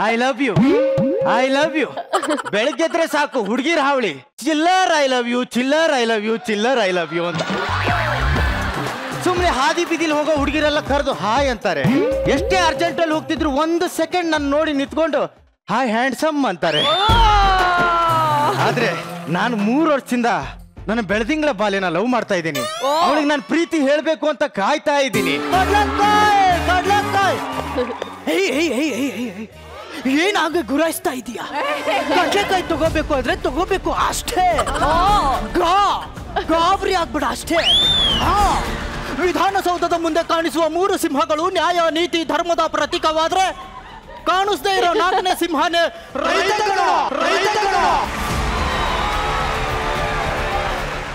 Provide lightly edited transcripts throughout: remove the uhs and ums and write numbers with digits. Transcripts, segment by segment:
I love you I love you. ಬೆಳಗ್ಗೆ ಎದ್ರೆ ಸಾಕು ಹುಡುಗಿರ ಹಾವಳಿ, ಚಿಲ್ಲರ್ ಐ ಲವ್ ಯು, ಚಿಲ್ಲರ್ ಐ ಲವ್ ಯು, ಚಿಲ್ಲರ್ ಐ ಲವ್ ಯು ಅಂತ. ಸುಮ್ನೆ ಹಾದಿ ಬೀದಿಲಿ ಹೋಗೋ ಹುಡುಗಿರೆಲ್ಲ ಕರೆದು ಹಾಯ್ ಅಂತಾರೆ. ಎಷ್ಟೇ ಅರ್ಜೆಂಟ್ ಅಲ್ಲಿ ಹೋಗ್ತಿದ್ರು 1 ಸೆಕೆಂಡ್ ನನ್ನ ನೋಡಿ ನಿಂತ್ಕೊಂಡು ಹಾಯ್ ಹ್ಯಾಂಡ್ಸಮ್ ಅಂತಾರೆ. ಆದ್ರೆ ನಾನು 3 ವರ್ಷದಿಂದ ನನ್ನ ಬೆಳದಿಂಗಳ ಬಾಲಿನ ಲವ್ ಮಾಡ್ತಾ ಇದ್ದೀನಿ. ಅವಳಿಗೆ ನಾನು ಪ್ರೀತಿ ಹೇಳ್ಬೇಕು ಅಂತ ಕಾಯ್ತಾ ಇದ್ದೀನಿ. ಏನಾಗ ಗುರಾಯಿಸ್ತಾ ಇದೀಯಾ? ಕಡ್ಲೆಕಾಯಿ ತಗೋಬೇಕು ಆದ್ರೆ ತಗೋಬೇಕು ಅಷ್ಟೇ. ಗಾಬರಿ ಆಗ್ಬೇಡ ಅಷ್ಟೇ. ವಿಧಾನಸೌಧದ ಮುಂದೆ ಕಾಣಿಸುವ 3 ಸಿಂಹಗಳು ನ್ಯಾಯ ನೀತಿ ಧರ್ಮದ ಪ್ರತೀಕವಾದ್ರೆ ಕಾಣಿಸ್ದೇ ಇರೋ 4ನೇ ಸಿಂಹನೇ ರೈತಗಣ.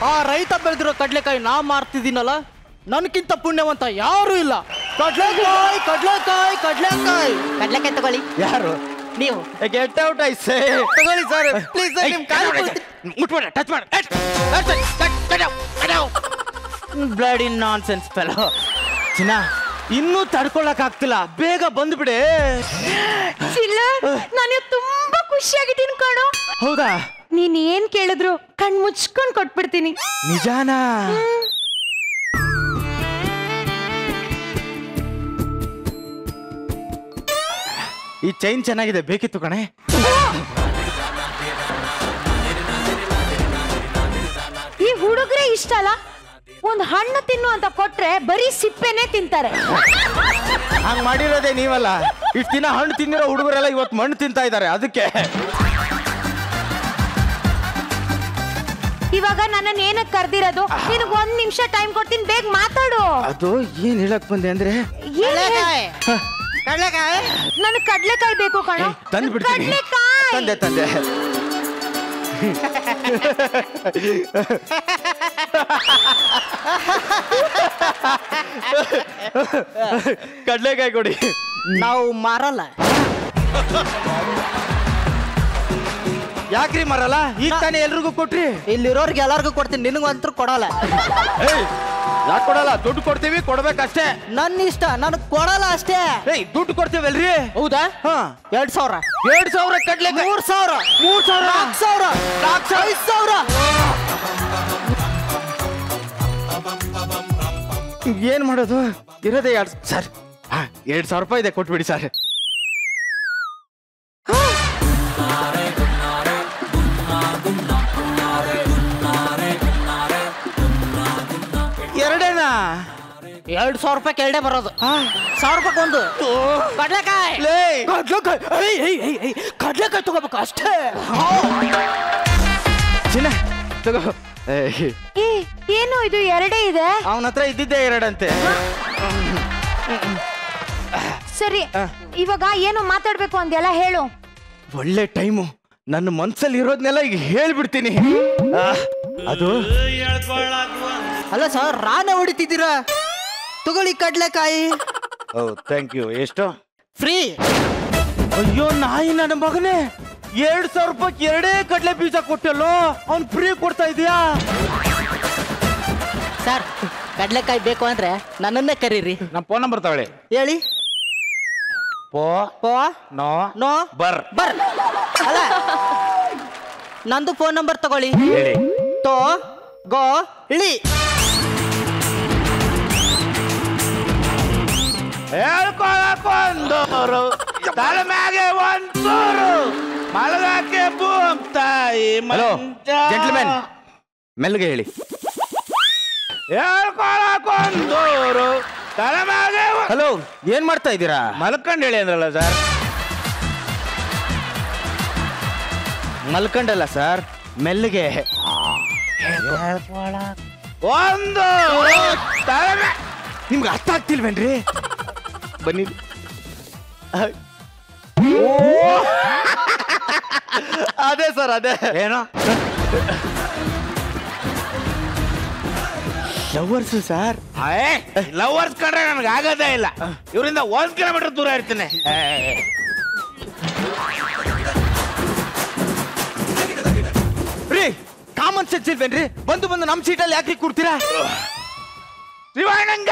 ಆ ರೈತ ಬೆಳೆದಿರೋ ಕಡ್ಲೆಕಾಯಿ ನಾ ಮಾರ್ತಿದ್ದೀನಲ್ಲ, ನನ್ಕಿಂತ ಪುಣ್ಯವಂತ ಯಾರು ಇಲ್ಲ. ಕಡ್ಲೆಕಾಯಿ ಕಡ್ಲೆಕಾಯಿ ಕಡ್ಲೆಕಾಯಿ ಕಡ್ಲೆಕಾಯಿ ತಗೊಳ್ಳಿ. ಯಾರು ನೀವು? Get out I say. ತಗೊಳ್ಳಿ ಸರ್ ಪ್ಲೀಸ್. ನಿಮ್ ಕಾಲು ಮುಟ್ಬೇಡ, ಟಚ್ ಮಾಡ. Bloody nonsense fellow. ಚಿನ್ನ ಇನ್ನೂ ತಡ್ಕೊಳಕ್ ಆಗ್ತಿಲ್ಲ, ಬೇಗ ಬಂದ್ಬಿಡೆ. ನಾನು ತುಂಬಾ ಖುಷಿಯಾಗಿದ್ದೀನಿ ಕಣೋ. ಹೌದಾ? ನೀನ್ ಏನ್ ಕೇಳಿದ್ರು ಕಣ್ ಮುಚ್ಕೊಂಡ್ ಕೊಟ್ಬಿಡ್ತೀನಿ. ನಿಜಾನಾ? ಈ ಚೈನ್ ಚೆನ್ನಾಗಿದೆ, ಬೇಕಿತ್ತು ಕಣೆ. ಈ ಹುಡುಗ್ರೆ ಇಷ್ಟ ಅಲ್ಲ, ಒಂದ್ ಹಣ್ಣು ತಿನ್ನು ಅಂತ ಕೊಟ್ರೆ ಬರೀ ಸಿಪ್ಪೆನೆ ತಿಂತಾರೆ. ಹಂಗ್ ಮಾಡಿರೋದೇ ನೀವಲ್ಲ. ಇಷ್ಟು ದಿನ ಹಣ್ಣು ತಿಂದಿರೋ ಹುಡುಗರೆಲ್ಲ ಇವತ್ತು ಮಣ್ಣು ತಿಂತಾ ಇದ್ದಾರೆ. ಅದಕ್ಕೆ ಇವಾಗ ನನ್ನ ಏನಕ್ಕೆ ಕರ್ದಿರೋದು? ನಿನಗ್ 1 ನಿಮಿಷ ಟೈಮ್ ಕೊಡ್ತೀನಿ, ಬೇಗ ಮಾತಾಡು. ಅದು ಏನ್ ಹೇಳಕ್ ಬಂದೆ ಅಂದ್ರೆ, ನನಗ್ ಕಡ್ಲೆಕಾಯಿ ಬೇಕು ಕಣೋ. ತಂದು ಬಿಡ್ತೀನಿ. ತಂದೆ ತಂದೆ. ಕಡ್ಲೆಕಾಯಿ ಕೊಡಿ. ನಾವು ಮಾರಲ್ಲ. ಯಾಕ್ರಿ ಮಾರಲ್ಲ? ಈಗ ತಾನೇ ಎಲ್ರಿಗೂ ಕೊಟ್ರಿ. ಇಲ್ಲಿರೋರ್ಗೆ ಎಲ್ಲಾರ್ಗು ಕೊಡ್ತೀನಿ, ನಿನಗಂತೂ ಕೊಡಲ್ಲ. ಯಾಕೆ ಕೊಡಲ್ಲ? ದುಡ್ಡು ಕೊಡ್ತೀವಿ, ಕೊಡ್ಬೇಕಷ್ಟೇ. ನನ್ನ ಇಷ್ಟ, ನನಗ್ ಕೊಡಲ್ಲ ಅಷ್ಟೇ. ದುಡ್ಡು ಕೊಡ್ತೀವಲ್ರಿ? ಹೌದಾ? 2000 2,000 ಕಡ್ಲೆ. 3000 4000 5000. ಏನ್ ಮಾಡೋದು? ಇರೋದೇ 2 ಸರ್. 2,000 ರೂಪಾಯಿ ಇದೆ, ಕೊಟ್ಬಿಡಿ ಸರ್. ಎರಡೇನಾ? 2,000 ರೂಪಾಯಿ ಎರಡೇ ಬರೋದು. 1,000 ರೂಪಾಯಿ ಒಂದು ಕಡ್ಲೆಕಾಯಿ. ಕಡ್ಲೆಕಾಯಿ ತಗೋಬೇಕು ಅಷ್ಟೇ. ಚಿನ್ನ ತಗೋ. ಏನು ಇದು ಎರಡೇ ಇದೆ? ಅವನ ಹತ್ರ ಇದ್ದಿದ್ದೆ 2 ಅಂತೆ. ಸರಿ, ಇವಾಗ ಏನು ಮಾತಾಡ್ಬೇಕು ಅಂದೆಲ್ಲ ಹೇಳು. ಒಳ್ಳೆ ಟೈಮು. ನನ್ನ ಮನ್ಸಲ್ಲಿ ಇರೋದ್ನೆಲ್ಲ ಈಗ ಹೇಳ್ಬಿಡ್ತೀನಿ. ಅದು ಅಲ್ಲ ಸರ್, ರಾನೇ ಹೊಡಿತಿದ್ದೀರಾ? ತಗೊಳ್ಳಿ ಕಡ್ಲೆಕಾಯಿ. Thank you. ಎಷ್ಟು? ಫ್ರೀ. ಅಯ್ಯೋ ನಾಯಿ ನನ್ನ ಮಗನೇ, 2,000 ರೂಪಾಯಿ 2 ಕಡ್ಲೆ ಬೀಜ ಕೊಟ್ಟಲ್ಲೋ, ಅವ್ನು ಫ್ರೀ ಕೊಡ್ತಾ ಇದೀಯಾ? ಸರ್, ಕಡ್ಲೆಕಾಯಿ ಬೇಕು ಅಂದ್ರೆ ನನ್ನನ್ನೇ ಕರೀರಿ. ನಮ್ಮ ಫೋನ್ ನಂಬರ್ ತಗೊಳ್ಳಿ. ಹೇಳಿ. ಪೋ ನೋ ನೋ ಬರ್. ಅಲ್ಲ, ನಂದು ಫೋನ್ ನಂಬರ್ ತಗೊಳ್ಳಿ. ಹೇಳಿ. ತೋ ಗೋ ಇಳಿ. ಹೇಳ್ಕೊಳಕೊಂದೋರು ತಲೆ ಮ್ಯಾಗೆ ಒಂದೂರು ಮಲಗಕ್ಕೆ ಬೂಮ್ ತಾಯಿ. ಹಲೋ ಜೆಂಟ್ಲ್ಮನ್, ಮೆಲ್ಲಗೆ ಹೇಳಿ. ಹೇಳ್ಕೊಳಕೊಂದೋರು ತಲೆ ಮ್ಯಾಗೆ. ಹಲೋ, ಏನ್ ಮಾಡ್ತಾ ಇದ್ದೀರಾ? ಮಲ್ಕೊಂಡು ಹೇಳಿ ಅಂದ್ರಲ್ಲ ಸರ್. ಮಲ್ಕೊಂಡಲ್ಲ ಸರ್, ಮೆಲ್ಲಗೆ. ಒಂದು ತಲೆ ನಿಮ್ಗೆ ಅರ್ಥ ಆಗ್ತಿಲ್ವೇನ್ರಿ? ಬನ್ನಿ. ಅದೇ ಸರ್, ಅದೇ. ಏನೋ ಲವರ್ಸ್ ಸರ್. ಲವರ್ಸ್ ಕಂಡ್ರೆ ನನಗೆ ಆಗೋದೇ ಇಲ್ಲ. ಇವರಿಂದ 1 ಕಿಲೋಮೀಟರ್ ದೂರ ಇರ್ತೀನಿ. ರೀ, ಕಾಮನ್ ಸೆನ್ಸ್ ಇಲ್ವೇನ್ರಿ? ಬಂದು ಬಂದು ನಮ್ಮ ಸೀಟಲ್ಲಿ ಯಾಕೆ ಕೂರ್ತೀರಾ? ಶಿವಾನಂಗ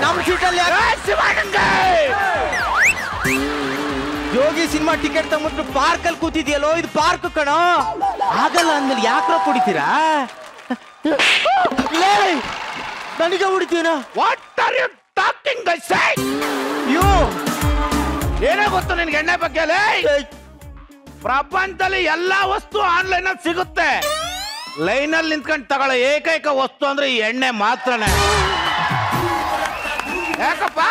ನಮ್ ಸೀಟಲ್ಲಿ ಯೋಗಿ ಸಿನಿಮಾ ಟಿಕೆಟ್ ತಗೊಂಡ್ಬಿಟ್ಟು ಪಾರ್ಕ್ ಅಲ್ಲಿ ಕೂತಿದ್ಯಲ್ಲೋ, ಇದು ಪಾರ್ಕ್ ಕಣೋ. ಆಗಲ್ಲ ಅಂದ್ಮೇಲೆ ಯಾಕ್ರ ಕುಡಿತೀರಾ? ನನಗೆ ಹೊಡಿತೀನ? What are you talking you? ಏನೇ ಗೊತ್ತು ನಿನ್ಗೆ ಎಣ್ಣೆ ಬಗ್ಗೆ? ಪ್ರಪಂಚದಲ್ಲಿ ಎಲ್ಲಾ ವಸ್ತು ಆನ್ಲೈನ್ ಅಲ್ಲಿ ಸಿಗುತ್ತೆ. ಲೈನ್ ಅಲ್ಲಿ ನಿಂತ್ಕೊಂಡು ತಗೊಳ್ಳೋ ಏಕೈಕ ವಸ್ತು ಅಂದ್ರೆ ಈ ಎಣ್ಣೆ ಮಾತ್ರನೇ. ಯಾಕಪ್ಪ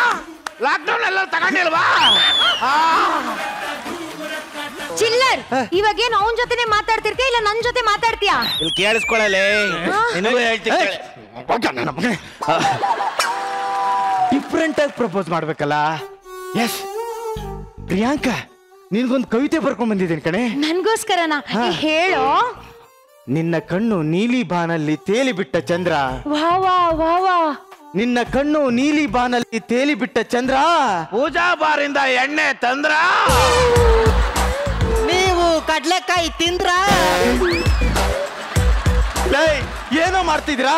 ಲಾಕ್ಡೌನ್ ಎಲ್ಲ ತಗೊಂಡಿಲ್ವಾ? ಚಿಲ್ಲರ್, ಇವಾಗೇನು ಅವನ ಜೊತೆನೆ ಮಾತಾಡ್ತಿರ್ತೀಯ ಇಲ್ಲ ನನ್ ಜೊತೆ ಮಾತಾಡ್ತೀಯಾ? ಇಲ್ಲಿ ಕೇಳಿಸ್ಕೊಳ್ಳಲೇ, ನಿನಗೂ ಹೇಳ್ತೀನಿ. ಡಿಫ್ರೆಂಟ್ ಆಗಿ ಪ್ರಪೋಸ್ ಮಾಡ್ಬೇಕಲ್ಲ. ಎಸ್ ಪ್ರಿಯಾಂಕಾ, ನಿನ್ಗೊಂದು ಕವಿತೆ ಬರ್ಕೊಂಡ್ ಬಂದಿದ್ದೀನಿ ಕಣೆ. ನನ್ಗೋಸ್ಕರನಾ? ಹೇಳೋ. ನಿನ್ನ ಕಣ್ಣು ನೀಲಿ ಬಾನಲ್ಲಿ ತೇಲಿ ಬಿಟ್ಟ ಚಂದ್ರ. ವಾ ವಾ ವಾ ವಾ. ನಿನ್ನ ಕಣ್ಣು ನೀಲಿ ಬಾನಲ್ಲಿ ತೇಲಿ ಬಿಟ್ಟ ಚಂದ್ರ. ಪೂಜಾ ಬಾರಿಂದ ಎಣ್ಣೆ ತಂದ್ರ. ನೀವು ಕಡ್ಲೆಕಾಯಿ ತಿಂದ್ರ? ಏನೋ ಮಾಡ್ತಿದ್ರಾ?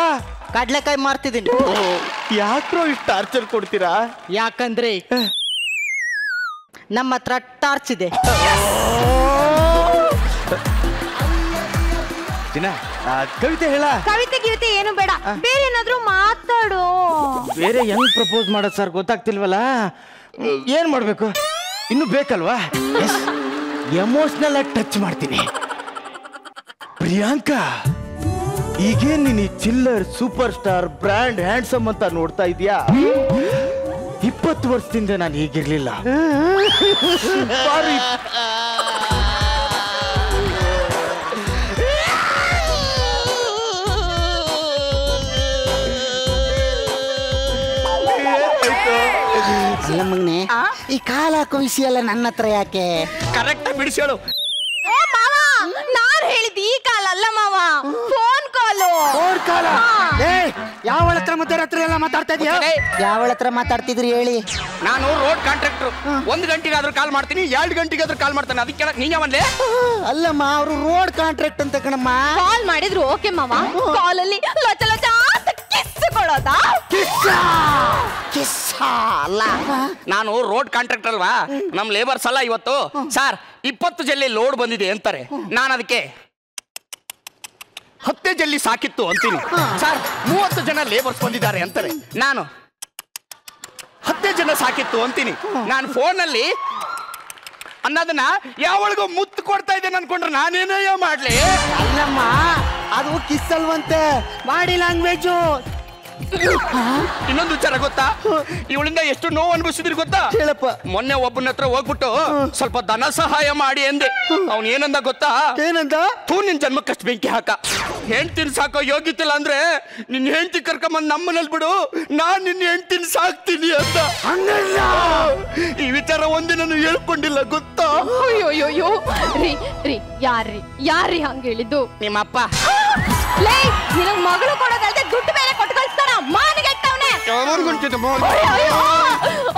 ಕಡ್ಲೆಕಾಯಿ ಮಾರ್ತಿದ್ದೀನಿ. ಯಾಕ್ರೋ ಇಷ್ಟು ಟಾರ್ಚರ್ ಕೊಡ್ತೀರಾ? ಯಾಕಂದ್ರೆ ನಮ್ಮ ಹತ್ರ ಟಾರ್ಚ್ ಇದೆ. ಕವಿತೆ ಹೇಳ. ಕವಿತೆ ಏನು ಬೇಡ, ಬೇರೆ ಏನಾದ್ರೂ ಮಾತಾಡು. ಬೇರೆ ಹೆಂಗ್ ಪ್ರಪೋಸ್ ಮಾಡೋದು ಸರ್ ಗೊತ್ತಾಗ್ತಿಲ್ವಲ್ಲ. ಏನ್ ಮಾಡ್ಬೇಕು? ಇನ್ನು ಬೇಕಲ್ವಾ? ಎಮೋಷನಲ್ ಆಗಿ ಟಚ್ ಮಾಡ್ತೀನಿ. ಪ್ರಿಯಾಂಕಾ, ಈಗೇನ್ ನೀನು ಚಿಲ್ಲರ್, ಸೂಪರ್ ಸ್ಟಾರ್, ಬ್ರ್ಯಾಂಡ್, ಹ್ಯಾಂಡ್ಸಮ್ ಅಂತ ನೋಡ್ತಾ ಇದೀಯಾ? 20 ವರ್ಷದಿಂದ ನಾನು ಹೀಗಿರ್ಲಿಲ್ಲ. ಅಲ್ಲ ಮಗನೆ, ಈ ಕಾಲ ಹಾಕೋ ವಿಷಯ ಎಲ್ಲ ನನ್ನ ಹತ್ರ ಯಾಕೆ? ಕರೆಕ್ಟ್ ಬಿಡಿಸೇಳು. ನಾನ್ ಹೇಳಿದ್ ಈ ಕಾಲ ಅಲ್ಲ ಮಾವ, ಫೋನ್ ಕಾಲು. ಫೋನ್ ಕಾಲ? ಯಾವಳ ಹತ್ರ ಮಧ್ಯರಾತ್ರಿ ಎಲ್ಲ ಮಾತಾಡ್ತಾ ಇದೀಯ? ಯಾವಳ ಹತ್ರ ಮಾತಾಡ್ತಿದ್ರಿ ಹೇಳಿ? ನಾನು ರೋಡ್ ಕಾಂಟ್ರಾಕ್ಟರ್. 1 ಗಂಟೆಗಾದ್ರೂ ಕಾಲ್ ಮಾಡ್ತೀನಿ, 2 ಗಂಟೆಗಾದ್ರೂ ಕಾಲ್ ಮಾಡ್ತಾನೆ. ಅದಕ್ಕೆ ನೀನ್ ಯಾವನ್ಲೇ? ಅಲ್ಲಮ್ಮ, ಅವರು ರೋಡ್ ಕಾಂಟ್ರಾಕ್ಟ್ ಅಂತ ಕಣಮ್ಮ. ಕಾಲ್ ಮಾಡಿದ್ರು ಓಕೆ ಮಾವ, ಕಾಲಲ್ಲಿ ಲೊಚ ಲೊಚ ಅಂತ ಕಿಸ್ ಕೊಡೋದಾ? ಅಲ್ಲ, ನಾನು ರೋಡ್ ಕಾಂಟ್ರಾಕ್ಟರ್ ಅಲ್ವಾ. ನಮ್ ಲೇಬರ್ಸ್ ಅಲ್ಲ ಇವತ್ತು ಸರ್ 20 ಜಲ್ಲಿ ಲೋಡ್ ಬಂದಿದೆ ಅಂತಾರೆ. ನಾನು ಅದಕ್ಕೆ 10 ಜಲ್ಲಿ ಸಾಕಿತ್ತು ಅಂತೀನಿ. ಸರ್ 30 ಜನ ಲೇಬರ್ಸ್ ಬಂದಿದ್ದಾರೆ ಅಂತಾರೆ. ನಾನು 10 ಜನ ಸಾಕಿತ್ತು ಅಂತೀನಿ. ನಾನು ಫೋನಲ್ಲಿ ಅನ್ನೋದನ್ನ ಯಾವಳಿಗೂ ಮುತ್ತು ಕೊಡ್ತಾ ಇದ್ದೇನೆ ಅನ್ಕೊಂಡ್ರೆ ನಾನೇನೋ ಮಾಡ್ಲಿ? ಅಲ್ಲಮ್ಮ, ಅದು ಕಿಸ್ ಅಲ್ವಂತೆ, ಬಾಡಿ ಲ್ಯಾಂಗ್ವೇಜು. ಇನ್ನೊಂದು ವಿಚಾರ ಗೊತ್ತಾ? ಇವಳಿಂದ ಎಷ್ಟು ನೋವು ಅನ್ಭವಿಸಿದ್ರಿ ಗೊತ್ತಾ? ಹೇಳಪ್ಪ. ಮೊನ್ನೆ ಒಬ್ಬನ ಹತ್ರ ಹೋಗ್ಬಿಟ್ಟು ಸ್ವಲ್ಪ ಧನ ಸಹಾಯ ಮಾಡಿ ಅಂದೆ. ಅವ್ನು ಏನಂದ ಗೊತ್ತಾ? ಏನಂದ? ನಿನ್ ಜನ್ಮಕ್ಕಷ್ಟು ಬೆಂಕಿ ಹಾಕ. ಹೆಂಡ್ತಿನ ಸಾಕೋ ಯೋಗ್ಯತಿಲ್ಲ ಅಂದ್ರೆ ನಿನ್ ಹೆಂಡ್ತಿ ಕರ್ಕೊಂಬಂದ್ ನಮ್ಮನೇಲಿ ಬಿಡು, ನಾನ್ ನಿನ್ನ ಹೆಂಡ್ತಿನ ಸಾಕ್ತೀನಿ ಅಂತ. ಈ ವಿಚಾರ ಒಂದಿನೂ ಹೇಳ್ಕೊಂಡಿಲ್ಲ ಗೊತ್ತಾ? ಅಯ್ಯೋಯ್ಯೋ ರೀ ರೀ, ಯಾರ್ರಿ ಹಂಗ ಹೇಳಿದ್ದು? ನಿಮ್ಮಪ್ಪ. ನಿನಗ್ ಮಗಳು ಕೊಡೋದಲ್ದೆ ದುಡ್ಡು ಬೇರೆ ಕೊಟ್ಟು ಕಳಿಸ್ತಾರ. ಮಾನಿಗೆ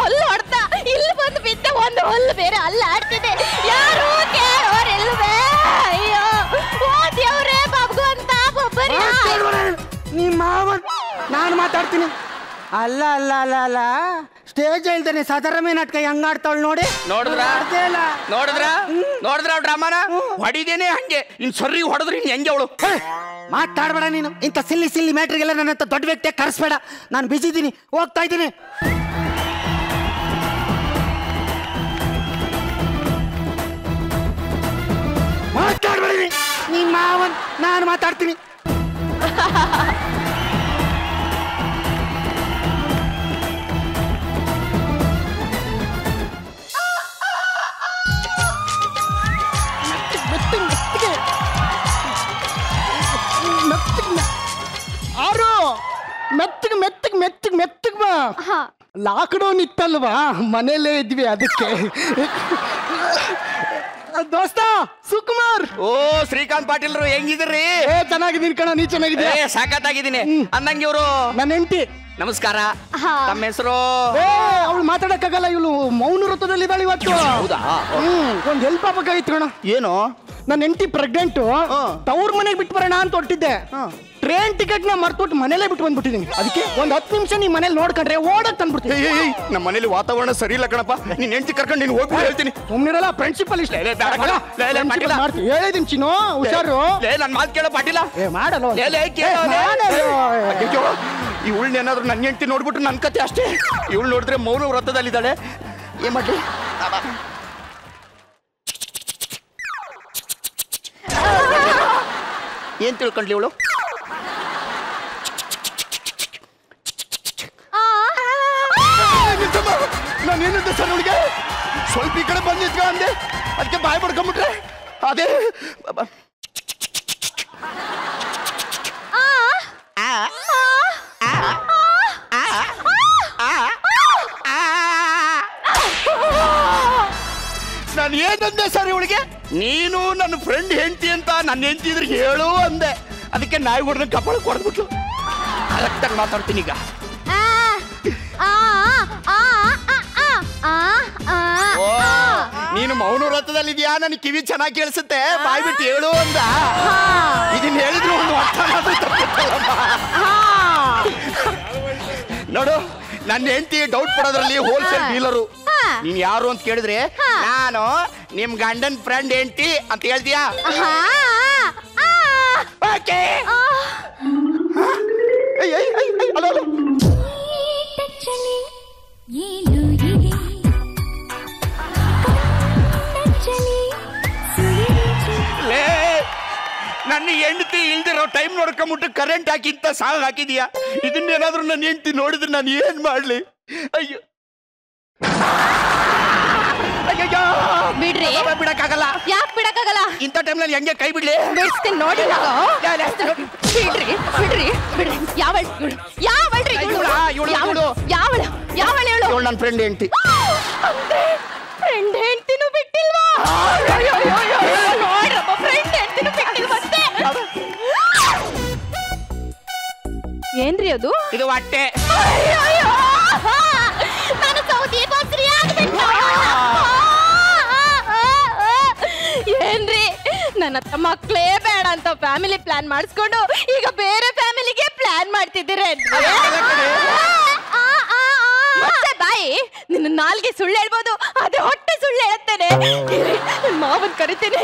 ಅಲ್ಲ ಆಡ್ತಾ ಇಲ್ಲಿ ಬಂದು ಬಿದ್ದ ಒಂದು ಹುಲ್ಲು ಬೇರೆ ಅಲ್ಲ ಆಡ್ತಿದೆ. ಯಾರು ಕೇಳೋರಿಲ್ವೇ? ಅಯ್ಯೋ ಓ ದೇವ್ರೇ ಭಗವಂತ ಒಬ್ಬರಿ. ನಿಮ್ಮ ಮಾವನ್ ನಾನು ಮಾತಾಡ್ತೀನಿ. ಅಲ್ಲ ಅಲ್ಲ ಅಲ್ಲ ಅಲ್ಲ, ಸ್ಟೇಜ್ ಹೇಳ್ತಾನೆ ಸದರಮೆ ನಾಟಕ ಹೆಂಗಾಡ್ತಾವಳು ನೋಡಿ. ನೋಡಿದ್ರ ಡ್ರಾಮಾನ ಹೊಡಿದೇನೆ ಹಂಗೆ. ಇನ್ ಸರಿ ಹೊಡೆದ್ರೆ ಇನ್ ಹೆಂಗೆ ಅವಳು? ಮಾತಾಡ್ಬೇಡ ನೀನು. ಇಂಥ ಸಿಲ್ಲಿ ಮ್ಯಾಟ್ರಿಗೆಲ್ಲ ನನ್ನ ಹತ್ರ ದೊಡ್ಡ ವ್ಯಕ್ತಿ ಕರೆಸ್ಬೇಡ. ನಾನು ಬಿಸಿ ಇದ್ದೀನಿ, ಹೋಗ್ತಾ ಇದ್ದೀನಿ. ಮಾತಾಡ್ಬೇಡಿ. ನಿಮ್ಮ ಮಾವನ್ ನಾನು ಮಾತಾಡ್ತೀನಿ. ಮೆತ್ತಗ್ ಬಾ. ಲಾಕ್ಡೌನ್ ಇತ್ತಲ್ವಾ, ಮನೇಲೇ ಇದ್ವಿ ಅದಕ್ಕೆ. ದೋಸ್ತ ಸುಕುಮಾರ್. ಓ ಶ್ರೀಕಾಂತ್ ಪಾಟೀಲ್ರು ಹೆಂಗಿದ್ರಿ? ಚೆನ್ನಾಗಿದ್ದೀನಿ ಕಣ, ನೀ ಚೆನ್ನಾಗಿದ್ಯಾ? ಸಾಕತ್ತಾಗಿದ್ದೀನಿ. ಅಂದಂಗೆ ಇವರು ನನ್ನ ಹೆಂಡತಿ. ನಮಸ್ಕಾರ. ತಮ್ಮ ಹೆಸರು? ಅವಳು ಮಾತಾಡಕ್ಕಾಗಲ್ಲ, ಇವಳು ಮೌನ ವೃತ್ತದಲ್ಲಿ ಇದ್ದಾಳೆ ಇವತ್ತು. ಹೌದಾ? ಒಂದ್ ಹೆಲ್ಪ್ ಆಗ್ಬೇಕಾಗಿತ್ತು ಕಣ. ಏನು? ನನ್ನ ಹೆಂಡತಿ ಪ್ರೆಗ್ನೆಂಟು, ತವ್ರ ಮನೆಗೆ ಬಿಟ್ಟು ಬರೋಣ ಅಂತ ಹೊಟ್ಟಿದ್ದೆ. ಟ್ರೈನ್ ಟಿಕೆಟ್ ನ ಮರ್ತುಬಿಟ್ಟು ಮನೇಲೆ ಬಿಟ್ಟು ಬಂದ್ಬಿಟ್ಟಿದೀನಿ. ಅದಕ್ಕೆ ಒಂದ್ 10 ನಿಮಿಷ ನೀ ಮನೇಲಿ ನೋಡ್ಕೊಂಡ್ರೆ ಓಡಕ್ ತಂದ್ಬಿಡ್ತೀನಿ. ನಮ್ಮ ಮನೇಲಿ ವಾತಾವರಣ ಸರಿ ಇಲ್ಲ ಕಣಪ್ಪ. ನೀನ್ ಹೆಂಡತಿ ಕರ್ಕೊಂಡು ನೀನು ಹೋಗ್ಬಿಟ್ಟು ಹೇಳ್ತೀನಿ. ಸುಮ್ಮನಿರಲ್ಲ, ಪ್ರಿನ್ಸಿಪಲ್ ಇಷ್ಟ ಹೇಳಿದೀನಿ ಚಿನ್ನು, ಹುಷಾರು. ನನ್ ಮಾತು ಕೇಳೋ ಪಾಟಿಲ್ಲ. ಮಾಡಲ್ಲ ಇವಳನ್ನ ಏನಾದ್ರು ನನ್ನ ಹೆಂಡತಿ ನೋಡ್ಬಿಟ್ಟು ನನ್ನ ಕತೆ ಅಷ್ಟೇ. ಇವಳು ನೋಡಿದ್ರೆ ಮೌನ ವ್ರತದಲ್ಲಿದ್ದಾಳೆ. ಏನ್ ಮಾಡ್ಲಿ? ಏನ್ ತಿಳ್ಕೊಂಡ್ಲಿ ಇವಳು? ನಾನು ಏನಂತ ಸರ್ ಅವಳಿಗೆ ಸ್ವಲ್ಪ ಈ ಕಡೆ ಬಂದು ನಿಂತ್ಕ ಅಂದೆ, ಅದಕ್ಕೆ ಬಾಯ್ ಪಡ್ಕೊಂಡ್ಬಿಟ್ರೆ ಅದೇ ನಾನು ಏನಂದೆ ಸರ್ ಇವಳಿಗೆ? ನೀನು ನನ್ನ ಫ್ರೆಂಡ್ ಹೆಂಡತಿ ಅಂತ ನನ್ನ ಹೆಂಡತಿ ಇದ್ರೆ ಹೇಳು ಅಂದೆ. ಅದಕ್ಕೆ ನಾಯಿ ಹೊಡೆದ ಕಪಾಳ ಕೊಡ್ಬಿಟ್ಲು. ಕರೆಕ್ಟಾಗಿ ಮಾತಾಡ್ತೀನಿ ಈಗ. ನೀನು ಮೌನ ವ್ರತದಲ್ಲಿದ್ಯಾ? ನನ್ ಕಿವಿ ಚೆನ್ನಾಗಿ ಕೇಳಿಸುತ್ತೆ, ಬಾಯ್ ಬಿಟ್ಟು ಹೇಳು ಅಂದ. ಇದನ್ನ ಹೇಳಿದ್ರು ಒಂದು ಅರ್ಥ ನೋಡು, ನನ್ನ ಹೆಂಡತಿ ಡೌಟ್ ಪಡೋದ್ರಲ್ಲಿ ಹೋಲ್ಸೇಲ್ ಡೀಲರು. ನೀನ್ ಯಾರು ಅಂತ ಕೇಳಿದ್ರೆ ನಾನು ನಿಮ್ ಗಂಡನ್ ಫ್ರೆಂಡ್ ಹೆಂಡತಿ ಅಂತ ಹೇಳ್ತೀಯಾ? ನನ್ನ ಹೆಂಡತಿ ಇಲ್ದಿರೋ ಟೈಮ್ ನೋಡ್ಕೊಂಬಿಟ್ಟು ಕರೆಂಟ್ ಹಾಕಿಂತ ಸಾಂಗ್ ಹಾಕಿದೀಯಾ? ಇದನ್ನೇನಾದ್ರೂ ನನ್ನ ಹೆಂಡತಿ ನೋಡಿದ್ರೆ ನಾನು ಏನ್ ಮಾಡ್ಲಿ? ಅಯ್ಯೋ ಬಿಡ್ರಿ, ಬಿಡಕ್ಕಾಗಲ್ಲ. ಯಾಕೆ ಬಿಡಕ್ಕಾಗಲ್ಲ? ಇಂಥ ಟೈಮ್ನಲ್ಲಿ ಹೆಂಗೆ ಕೈ ಬಿಡ್ಲಿ? ಬಿಡಿಸ್ತೀನಿ ನೋಡಿ. ಬಿಡ್ರಿ ಬಿಡ್ರಿ ಬಿಡ್ರಿ. ಯಾವಳ್ರಿ ಇವಳು ನನ್ನ ಫ್ರೆಂಡ್ ಹೆಂಡತಿ. ಫ್ರೆಂಡ್ ಹೆಂಡ್ತಿನೂ ಬಿಟ್ಟಿಲ್ವಾ? ನೋಡ್ರಪ್ಪ, ಫ್ರೆಂಡ್ ಹೆಂಡ್ತಿನೂ ಬಿಟ್ಟಿಲ್ವಂತೆ. ಏನ್ರಿ ಅದು? ಇದು ಹೊಟ್ಟೆ. ನಾನು ಸೌದಿ ಏನ್ರಿ, ನನ್ನ ಹತ್ರ ಮಕ್ಳೇ ಬೇಡ ಅಂತ ಫ್ಯಾಮಿಲಿ ಪ್ಲಾನ್ ಮಾಡಿಸ್ಕೊಂಡು ಈಗ ಬೇರೆ ಫ್ಯಾಮಿಲಿಗೆ ಪ್ಲಾನ್ ಮಾಡ್ತಿದ್ದೀರ. ಮತ್ತೆ ಬಾಯಿ, ನಿನ್ನ ನಾಲ್ಗೆ ಸುಳ್ಳು ಹೇಳ್ಬೋದು, ಅದೇ ಹೊಟ್ಟೆ ಸುಳ್ಳು ಹೇಳ್ತೇನೆ. ಮಾವನ್ ಕರಿತೇನೆ.